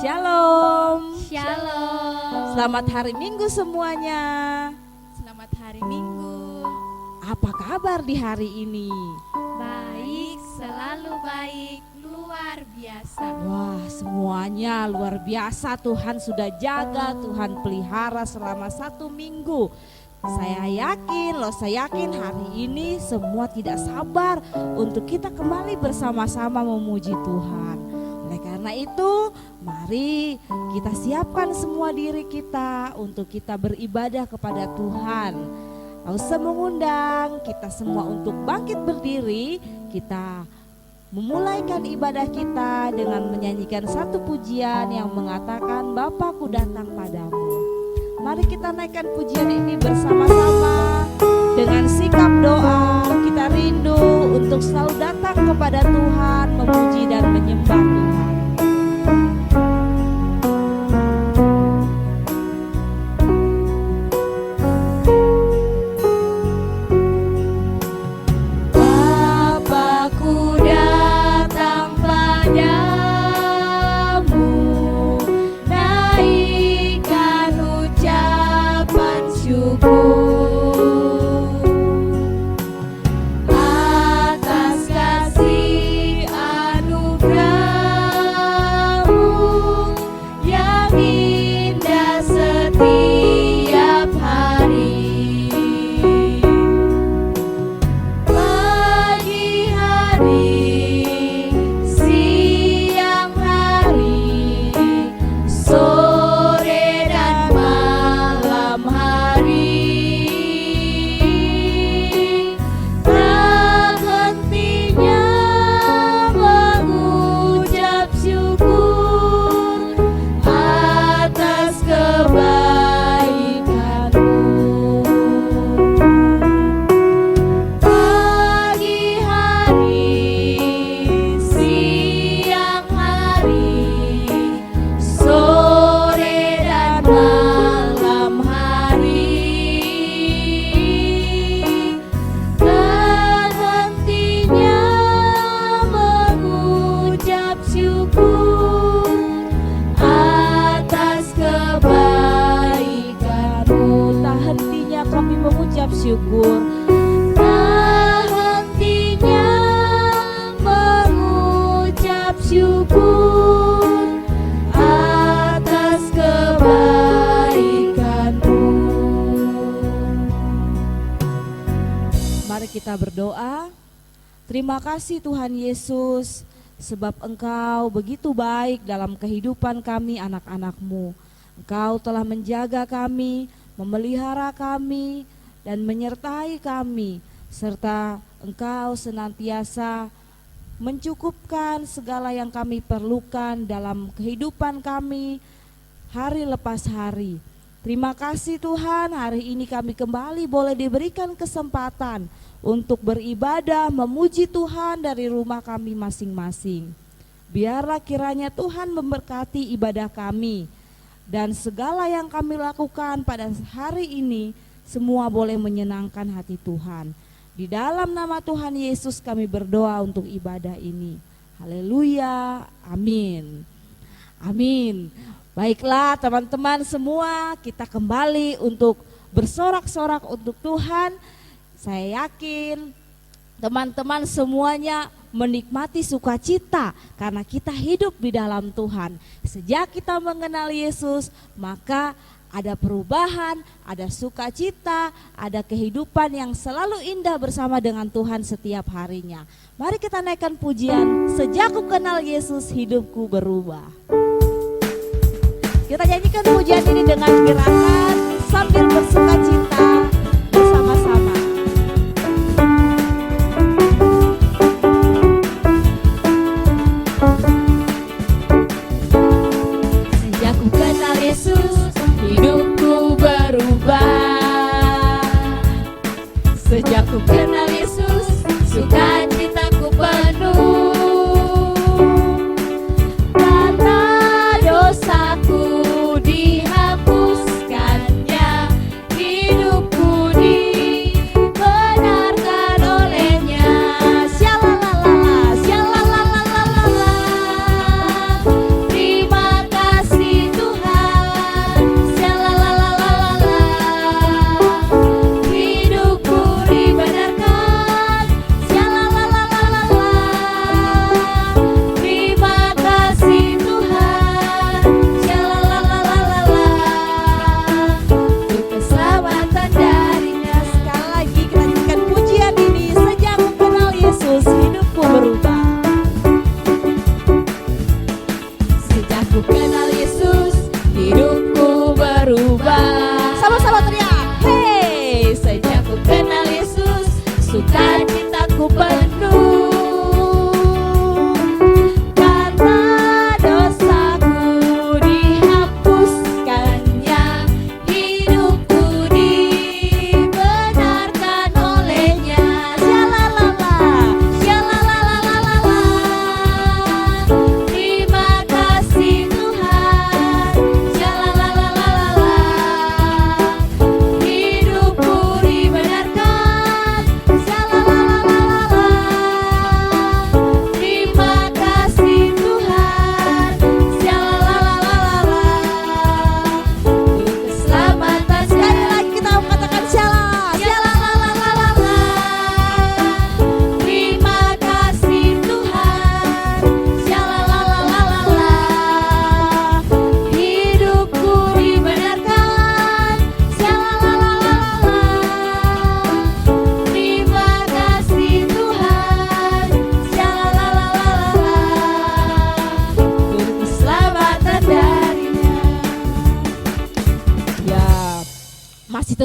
Shalom. Shalom. Selamat hari Minggu semuanya. Selamat hari Minggu. Apa kabar di hari ini? Baik, selalu baik, luar biasa. Wah, semuanya luar biasa. Tuhan sudah jaga, Tuhan pelihara selama 1 minggu. Saya yakin hari ini semua tidak sabar untuk kita kembali bersama-sama memuji Tuhan. Oleh karena itu, mari kita siapkan semua diri kita untuk kita beribadah kepada Tuhan. Tak usah mengundang kita semua untuk bangkit berdiri. Kita memulaikan ibadah kita dengan menyanyikan satu pujian yang mengatakan Bapakku datang padamu. Mari kita naikkan pujian ini bersama-sama dengan sikap doa. Kita rindu untuk selalu datang kepada Tuhan, memuji dan menyembah Tuhan. Syukur, tak hentinya mengucap syukur atas kebaikan-Mu. Mari kita berdoa. Terima kasih Tuhan Yesus, sebab Engkau begitu baik dalam kehidupan kami anak-anak-Mu. Engkau telah menjaga kami, memelihara kami, dan menyertai kami, serta Engkau senantiasa mencukupkan segala yang kami perlukan dalam kehidupan kami hari lepas hari. Terima kasih Tuhan, hari ini kami kembali boleh diberikan kesempatan untuk beribadah, memuji Tuhan dari rumah kami masing-masing. Biarlah kiranya Tuhan memberkati ibadah kami, dan segala yang kami lakukan pada hari ini semua boleh menyenangkan hati Tuhan. Di dalam nama Tuhan Yesus kami berdoa untuk ibadah ini. Haleluya, amin. Amin. Baiklah teman-teman semua, kita kembali untuk bersorak-sorak untuk Tuhan. Saya yakin teman-teman semuanya menikmati sukacita karena kita hidup di dalam Tuhan. Sejak kita mengenal Yesus, maka ada perubahan, ada sukacita, ada kehidupan yang selalu indah bersama dengan Tuhan setiap harinya. Mari kita naikkan pujian, sejak ku kenal Yesus hidupku berubah. Kita nyanyikan pujian ini dengan gerakan sambil bersukacita bersama-sama. Sejak ku kenal Yesus hidupku berubah. Sejak ku kenal Yesus, sukacitaku penuh. Kata dosaku dihapuskannya, hidupku dibenarkan olehnya. Syalalala, syalalalala. Terima kasih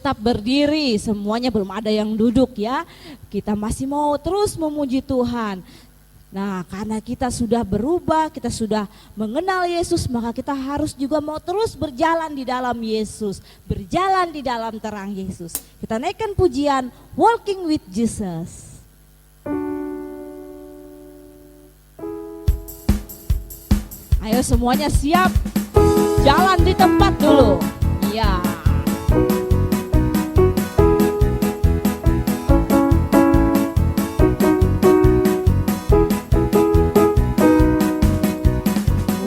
tetap berdiri, semuanya belum ada yang duduk ya. Kita masih mau terus memuji Tuhan. Nah, karena kita sudah berubah, kita sudah mengenal Yesus, maka kita harus juga mau terus berjalan di dalam Yesus, berjalan di dalam terang Yesus. Kita naikkan pujian Walking with Jesus. Ayo semuanya siap, jalan di tempat dulu. Iya.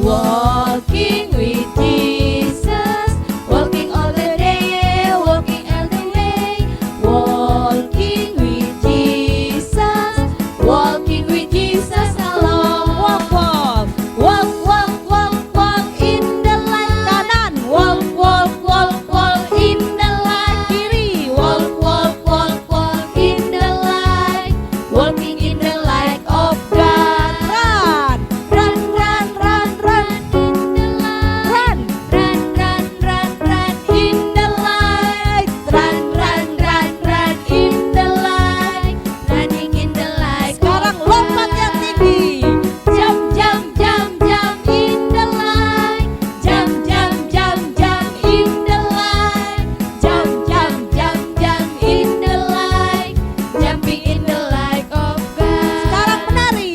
Walking with Jesus, walking all the day, walking all the way. Walking with Jesus, walking with Jesus along. Walk, walk, Walk, walk, walk, walk in the light. kanan, Walk, walk, walk, walk in the light. kiri, Walk, walk, walk, walk in the light. Walking in the light of God. run, Run, run, run, run in the light. run, Run, run, run, run in the light. Run, run, run, run in the light. Running in the light. sekarang lompat yang tinggi. Jump, jump, jump, jump in the light. Jump, jump, jump, jump in the light. Jump, jump, jump, jump in the light. Jumping in the light of God. Sekarang menari.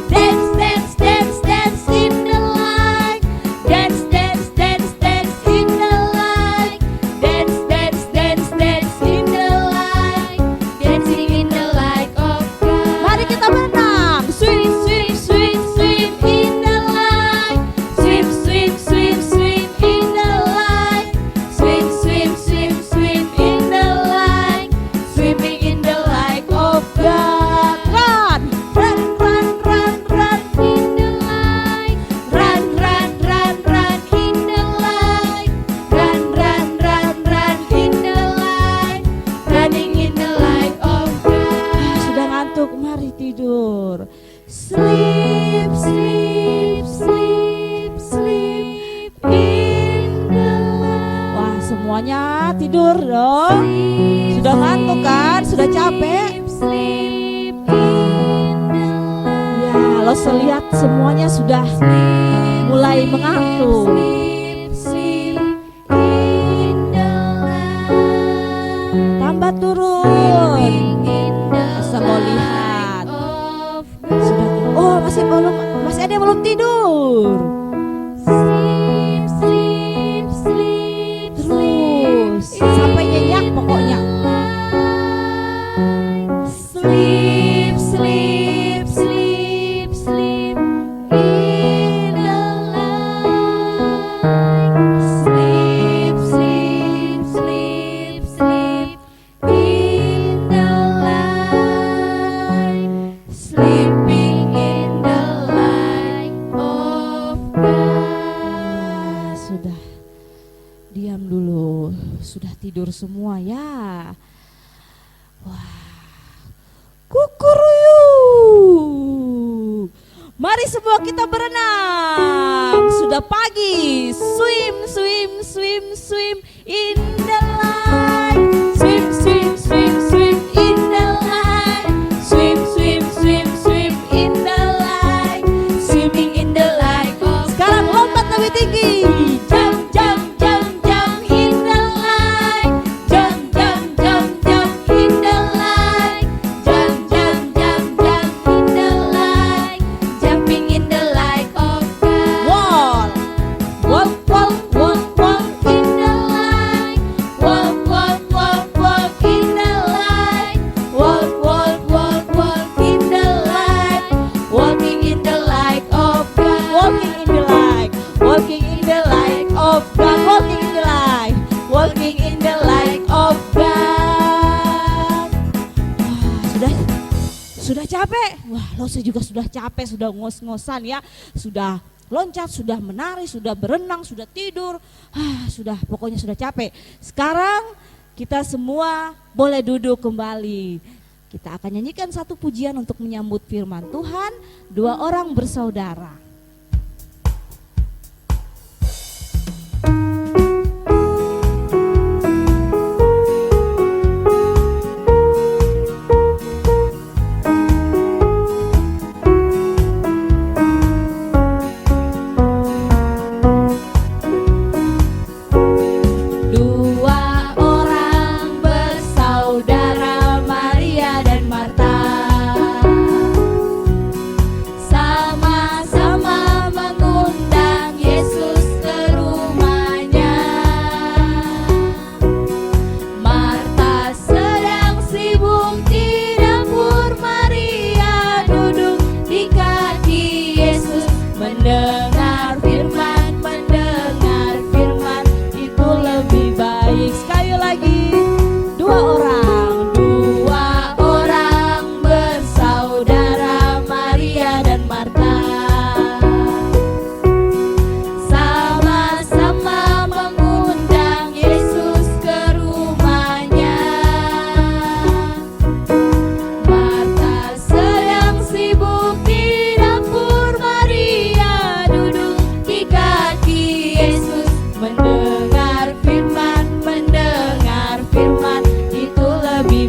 Dance, dance, dance, dance in the light. Dance, dance, dance, dance in the light. Dance, dance, dance, dance in the light. Dancing in the light of God. Mari kita berenang. Swim, swim, swim, swim in the light. Swim, swim, swim, swim in the light. Swim, swim, swim, swim in the light. Swimming in the light of God. Run, Run, run, run, run in the light. Run, run, run, run in the light. Run, run, run, run in the light. Running in the light of God. sudah ngantuk, mari tidur. Sleep, sleep, sleep, sleep in the light. Wah, semuanya tidur dong. Sudah ngantuk kan? Sudah capek? Sleep in the light. Ya, lo lihat semuanya sudah mulai mengantuk. Sleep, sleep in the light. Tambah turun. Sleeping in the Asal lo lihat. light of Sudah. Oh, masih ada yang belum tidur. Sleep, sleep, sleep, Terus sampai nyenyak pokoknya. Sleep, sleep, sleep, sleep in the light. Sleep, sleep, sleep, sleep in the light. Sleeping in the light of God. Sudah. Diam dulu. Sudah tidur semua ya. Wah. Kukuruyuk. Mari semua kita berenang. Sudah pagi. Swim, swim, swim, swim in the light. Swim, swim, swim, swim in the light. Swim, swim, swim, swim in the light. Swimming in the light of Sekarang lompat lebih tinggi. Jump, jump, jump, jump in the light. Jump, jump, jump, jump in the light. Jump, jump, jump, jump in the light. Jumping in the light of God. Walk. Walk, walk, walk, walk. In the light. Walk, walk, walk, walk in the light. Walk, walk, walk, walk in the light. Walking in the light of God. Walking in the light. Walking in the light of God. Walking in the light. Walking in the light of God. Wah, sudah capek. Wah, lo juga sudah capek, sudah ngos-ngosan ya. Sudah loncat, sudah menari, sudah berenang, sudah tidur. Sudah, pokoknya sudah capek. Sekarang kita semua boleh duduk kembali. Kita akan nyanyikan satu pujian untuk menyambut firman Tuhan. Dua orang bersaudara.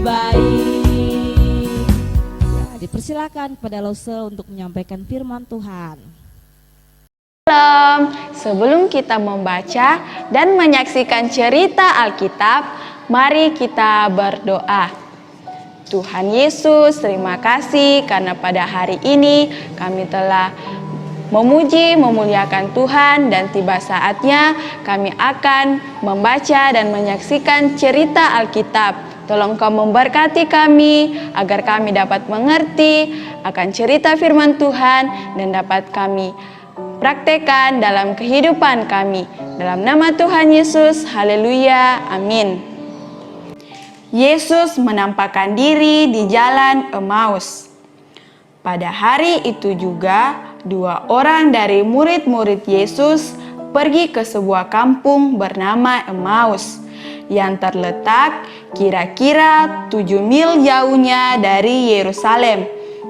baik. Ya, dipersilakan kepada Lose untuk menyampaikan firman Tuhan. Shalom, sebelum kita membaca dan menyaksikan cerita Alkitab, mari kita berdoa. Tuhan Yesus, terima kasih karena pada hari ini kami telah memuji, memuliakan Tuhan, dan tiba saatnya kami akan membaca dan menyaksikan cerita Alkitab. Tolong Kau memberkati kami agar kami dapat mengerti akan cerita firman Tuhan dan dapat kami praktekkan dalam kehidupan kami. Dalam nama Tuhan Yesus, haleluya, amin. Yesus menampakkan diri di jalan Emmaus. Pada hari itu juga, 2 orang dari murid-murid Yesus pergi ke sebuah kampung bernama Emmaus yang terletak kira-kira 7 mil jauhnya dari Yerusalem.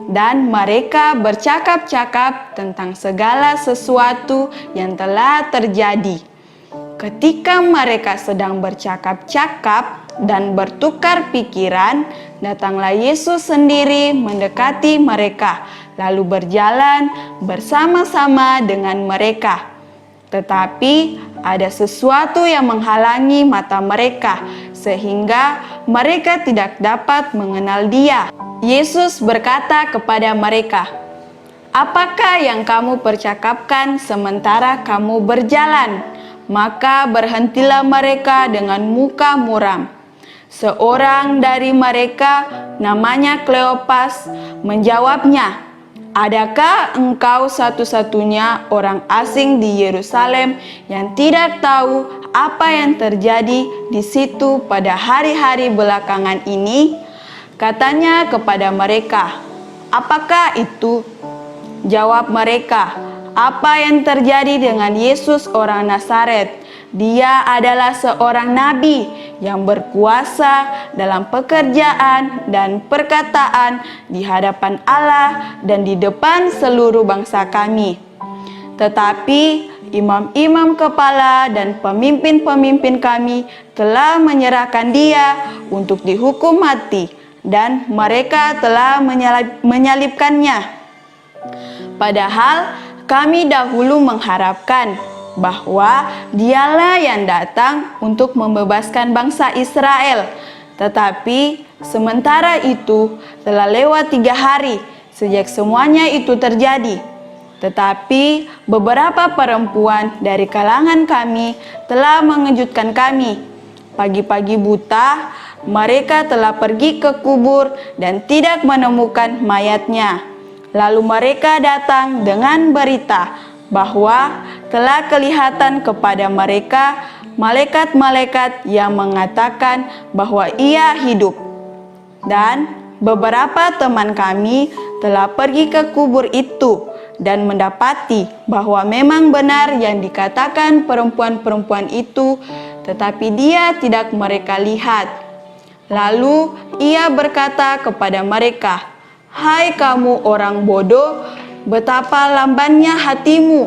Dan mereka bercakap-cakap tentang segala sesuatu yang telah terjadi. Ketika mereka sedang bercakap-cakap dan bertukar pikiran, datanglah Yesus sendiri mendekati mereka, lalu berjalan bersama-sama dengan mereka. Tetapi ada sesuatu yang menghalangi mata mereka, sehingga mereka tidak dapat mengenal Dia. Yesus berkata kepada mereka, "Apakah yang kamu percakapkan sementara kamu berjalan?" Maka berhentilah mereka dengan muka muram. Seorang dari mereka, namanya Kleopas, menjawabnya, "Adakah engkau satu-satunya orang asing di Yerusalem yang tidak tahu apa yang terjadi di situ pada hari-hari belakangan ini?" Katanya kepada mereka, "Apakah itu?" Jawab mereka, "Apa yang terjadi dengan Yesus orang Nazaret? Dia adalah seorang nabi yang berkuasa dalam pekerjaan dan perkataan di hadapan Allah dan di depan seluruh bangsa kami. Tetapi imam-imam kepala dan pemimpin-pemimpin kami telah menyerahkan Dia untuk dihukum mati, dan mereka telah menyalibkannya. Padahal kami dahulu mengharapkan bahwa Dialah yang datang untuk membebaskan bangsa Israel. Tetapi sementara itu telah lewat 3 hari sejak semuanya itu terjadi. Tetapi beberapa perempuan dari kalangan kami telah mengejutkan kami. Pagi-pagi buta, mereka telah pergi ke kubur dan tidak menemukan mayatnya. Lalu mereka datang dengan berita bahwa telah kelihatan kepada mereka malaikat-malaikat yang mengatakan bahwa Ia hidup. Dan beberapa teman kami telah pergi ke kubur itu dan mendapati bahwa memang benar yang dikatakan perempuan-perempuan itu, tetapi Dia tidak mereka lihat. Lalu Ia berkata kepada mereka, "Hai kamu orang bodoh, betapa lambannya hatimu,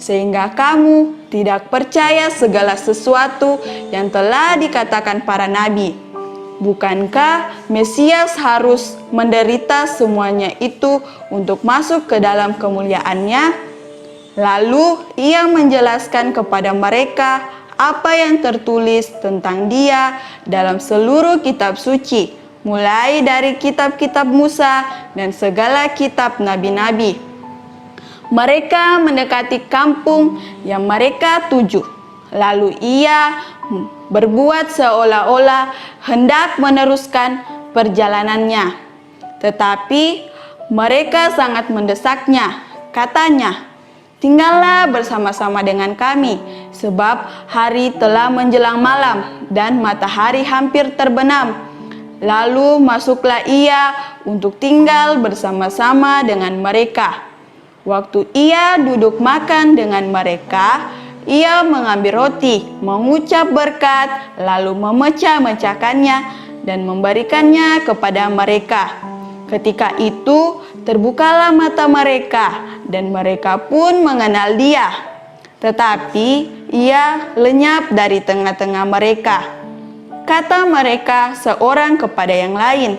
sehingga kamu tidak percaya segala sesuatu yang telah dikatakan para nabi. Bukankah Mesias harus menderita semuanya itu untuk masuk ke dalam kemuliaannya?" Lalu Ia menjelaskan kepada mereka apa yang tertulis tentang Dia dalam seluruh kitab suci, mulai dari kitab-kitab Musa dan segala kitab nabi-nabi. Mereka mendekati kampung yang mereka tuju. Lalu Ia berbuat seolah-olah hendak meneruskan perjalanannya. Tetapi mereka sangat mendesaknya. Katanya, "Tinggallah bersama-sama dengan kami, sebab hari telah menjelang malam dan matahari hampir terbenam." Lalu masuklah Ia untuk tinggal bersama-sama dengan mereka. Waktu Ia duduk makan dengan mereka, Ia mengambil roti, mengucap berkat, lalu memecah-mecahkannya dan memberikannya kepada mereka. Ketika itu terbukalah mata mereka dan mereka pun mengenal Dia. Tetapi Ia lenyap dari tengah-tengah mereka. kata mereka seorang kepada yang lain.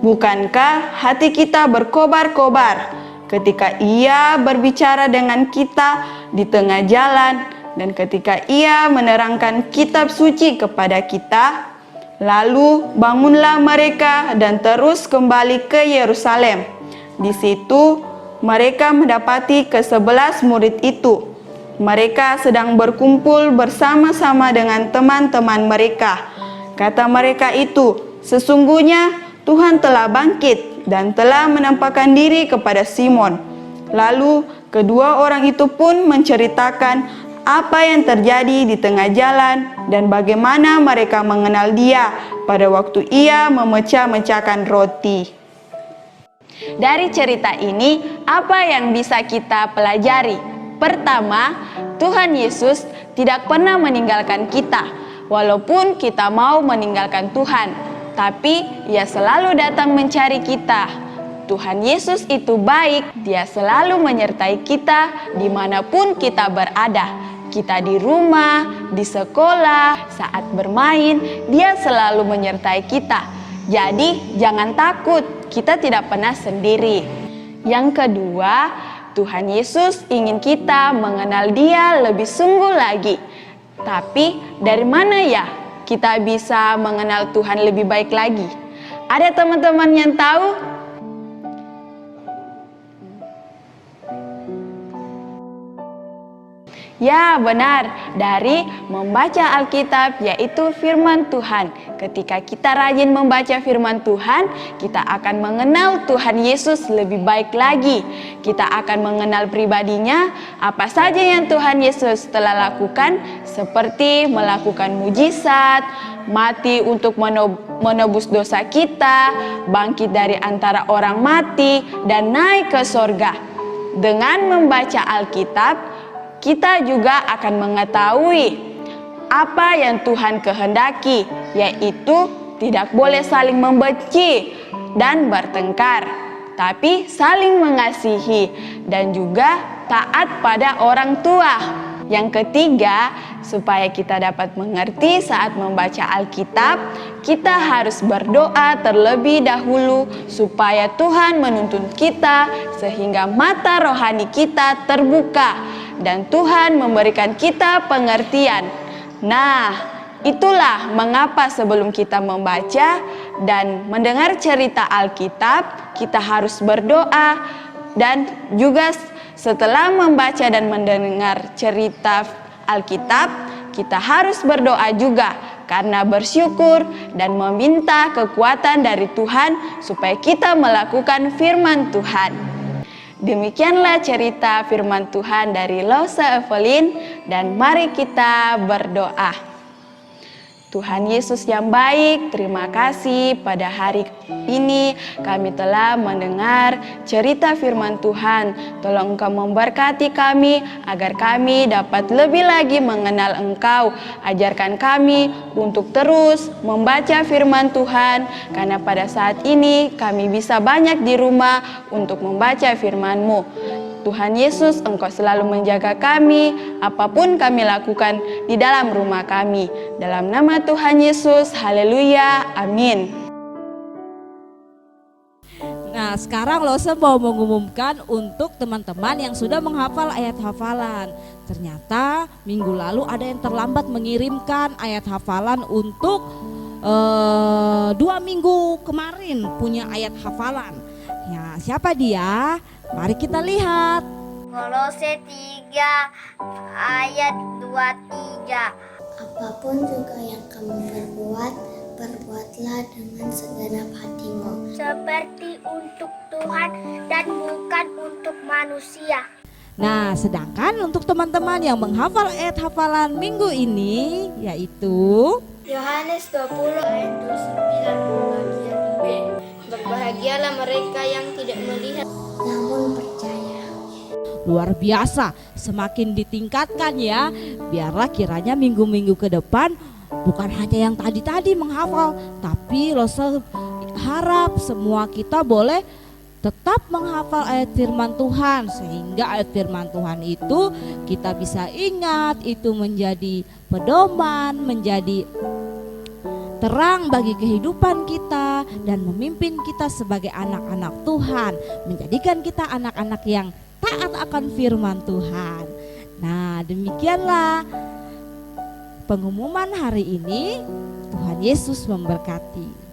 Bukankah hati kita berkobar-kobar ketika Ia berbicara dengan kita di tengah jalan dan ketika Ia menerangkan kitab suci kepada kita? Lalu bangunlah mereka dan terus kembali ke Yerusalem. Di situ mereka mendapati ke-11 murid itu. Mereka sedang berkumpul bersama-sama dengan teman-teman mereka. Kata mereka itu, "Sesungguhnya Tuhan telah bangkit dan telah menampakkan diri kepada Simon." Lalu kedua orang itu pun menceritakan apa yang terjadi di tengah jalan dan bagaimana mereka mengenal Dia pada waktu Ia memecah-mecahkan roti. Dari cerita ini, apa yang bisa kita pelajari? Pertama, Tuhan Yesus tidak pernah meninggalkan kita, walaupun kita mau meninggalkan Tuhan, tapi Ia selalu datang mencari kita. Tuhan Yesus itu baik, Dia selalu menyertai kita dimanapun kita berada. Kita di rumah, di sekolah, saat bermain, Dia selalu menyertai kita. Jadi jangan takut, kita tidak pernah sendiri. Yang kedua, Tuhan Yesus ingin kita mengenal Dia lebih sungguh lagi. Tapi dari mana ya kita bisa mengenal Tuhan lebih baik lagi? Ada teman-teman yang tahu? Ya benar, dari membaca Alkitab yaitu firman Tuhan. Ketika kita rajin membaca firman Tuhan, kita akan mengenal Tuhan Yesus lebih baik lagi. Kita akan mengenal pribadinya, apa saja yang Tuhan Yesus telah lakukan, seperti melakukan mujizat, mati untuk menebus dosa kita, bangkit dari antara orang mati, dan naik ke sorga. Dengan membaca Alkitab, kita juga akan mengetahui apa yang Tuhan kehendaki, yaitu tidak boleh saling membenci dan bertengkar, tapi saling mengasihi dan juga taat pada orang tua. Yang ketiga, supaya kita dapat mengerti saat membaca Alkitab, kita harus berdoa terlebih dahulu supaya Tuhan menuntun kita sehingga mata rohani kita terbuka dan Tuhan memberikan kita pengertian. Nah, itulah mengapa sebelum kita membaca dan mendengar cerita Alkitab, kita harus berdoa, dan juga setelah membaca dan mendengar cerita Alkitab, kita harus berdoa juga karena bersyukur dan meminta kekuatan dari Tuhan supaya kita melakukan firman Tuhan. Demikianlah cerita firman Tuhan dari Lose Evelyn, dan mari kita berdoa. Tuhan Yesus yang baik, terima kasih pada hari ini kami telah mendengar cerita firman Tuhan. Tolong Engkau memberkati kami agar kami dapat lebih lagi mengenal Engkau. Ajarkan kami untuk terus membaca firman Tuhan, karena pada saat ini kami bisa banyak di rumah untuk membaca firman-Mu. Tuhan Yesus, Engkau selalu menjaga kami, apapun kami lakukan di dalam rumah kami. Dalam nama Tuhan Yesus, haleluya, amin. Nah, sekarang Lose mau mengumumkan untuk teman-teman yang sudah menghafal ayat hafalan. Ternyata minggu lalu ada yang terlambat mengirimkan ayat hafalan untuk 2 minggu kemarin punya ayat hafalan. Ya, siapa dia? Mari kita lihat. Kolose 3 ayat 23. Apapun juga yang kamu perbuat, perbuatlah dengan segenap hatimu. Seperti untuk Tuhan dan bukan untuk manusia. Nah, sedangkan untuk teman-teman yang menghafal ayat hafalan minggu ini, yaitu Yohanes 20 ayat 29 bagian B. Berbahagialah mereka yang tidak melihat namun percaya. luar biasa, semakin ditingkatkan ya. Biarlah kiranya minggu-minggu ke depan bukan hanya yang tadi-tadi menghafal, tapi Lose harap semua kita boleh tetap menghafal ayat firman Tuhan, sehingga ayat firman Tuhan itu kita bisa ingat, itu menjadi pedoman, menjadi terang bagi kehidupan kita dan memimpin kita sebagai anak-anak Tuhan, menjadikan kita anak-anak yang taat akan firman Tuhan. Nah, demikianlah pengumuman hari ini. Tuhan Yesus memberkati.